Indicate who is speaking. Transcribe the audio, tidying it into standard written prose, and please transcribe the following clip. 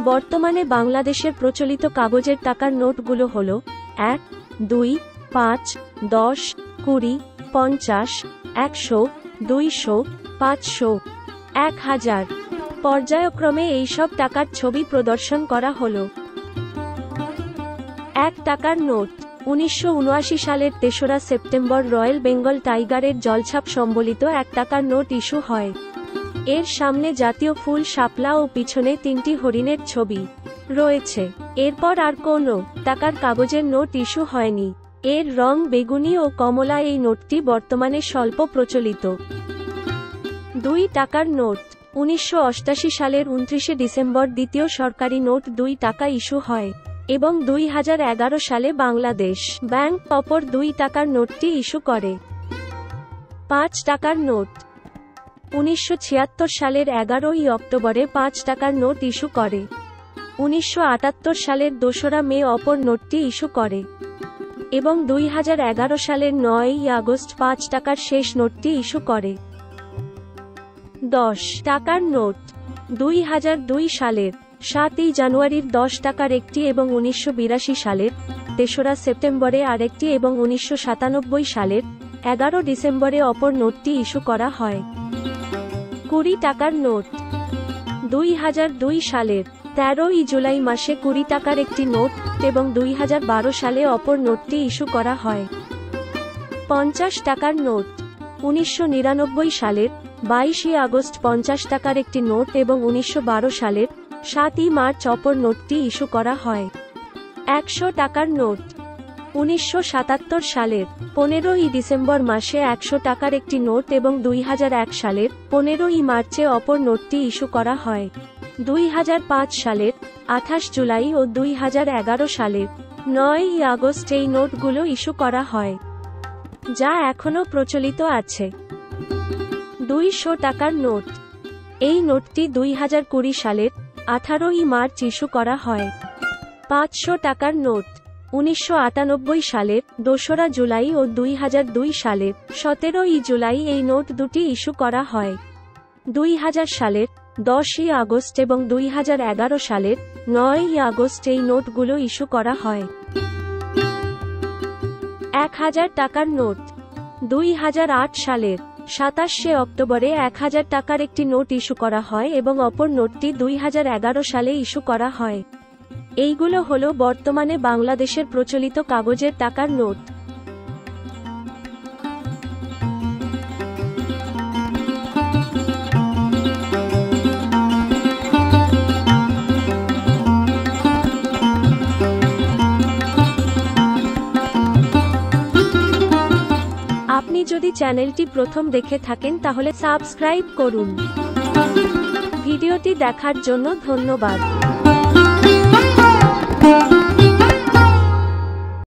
Speaker 1: বর্তমানে বাংলাদেশের প্রচলিত কাগজের টাকার নোটগুলো হলো 1, 2, 5, 10, 20, 50, 100, 200, 500, 1000 পর্যায়ক্রমে এইসব টাকার ছবি প্রদর্শন করা হলো। 1 টাকার নোট 1979 সালের 3রা সেপ্টেম্বর রয়্যাল বেঙ্গল টাইগারের জলছাপ সম্বলিত 1 টাকার নোট ইস্যু হয়। এর সামনে জাতীয় ফুল শাপলা ও পিছনে 3টি হরিণের ছবি রয়েছে। এরপর আর কোনো টাকার কাগজের নোট ইস্যু হয়নি। এর রং বেগুনি ও কমলা। এই নোটটি বর্তমানে স্বল্প প্রচলিত। 2 টাকার নোট 1988 সালের 29 ডিসেম্বর দ্বিতীয় সরকারি নোট 2 টাকা ইস্যু হয় এবং 2011 সালে বাংলাদেশ ব্যাংক অপর 2 টাকার নোটটি ইস্যু করে। 5 টাকার নোট 1976 সালের 11ই অক্টোবরে 5 টাকার নোট ইস্যু করে। 1978 সালের 2রা মে অপর নোটটি ইস্যু করে এবং 2011 সালের 9ই আগস্ট 5 টাকার শেষ নোটটি ইস্যু করে। 10 টাকার নোট 2002 সালের 7ই জানুয়ারির 10 টাকার একটি এবং 1982 সালের 3রা সেপ্টেম্বরে আরেকটি এবং 1997 সালের 11 ডিসেম্বরে অপর নোটটি ইস্যু করা হয়। 20 টাকার নোট 2002 সালের 13ই জুলাই মাসে 20 টাকার একটি নোট এবং 2012 সালে অপর নোটটি ইস্যু করা হয়। 50 টাকার নোট 1999 সালের 22 আগস্ট 50 টাকার একটি নোট এবং 1912 সালের 7ই মার্চ অপর নোটটি ইস্যু করা হয়। 100 টাকার নোট 1977 সালের 15ই ডিসেম্বর মাসে 100 টাকার একটি নোট এবং 2001 সালের 15ই মার্চে অপর নোটটি ইস্যু করা হয়। 2005 সালের 28 জুলাই ও 2011 সালের 9ই আগস্ট এই নোটগুলো ইস্যু করা হয়, যা এখনও প্রচলিত আছে। 200 টাকার নোট এই নোটটি 2020 সালের 18ই মার্চ ইস্যু করা হয়। 500 টাকার নোট 1998 সালের 2রা জুলাই ও 2002 সালের 17ই জুলাই এই নোট দুটি ইস্যু করা হয়। 2000 সালের 10ই আগস্ট এবং 2011 সালের 9ই আগস্ট এই নোটগুলো ইস্যু করা হয়। 1000 টাকার নোট 2008 সালের 27 অক্টোবরে 1000 টাকার একটি নোট ইস্যু করা হয় এবং অপর নোটটি 2011 সালে ইস্যু করা হয়। এইগুলো হলো বর্তমানে বাংলাদেশের প্রচলিত কাগজের টাকার নোট। আপনি যদি চ্যানেলটি প্রথম দেখে থাকেন তাহলে সাবস্ক্রাইব করুন। ভিডিওটি দেখার জন্য ধন্যবাদ।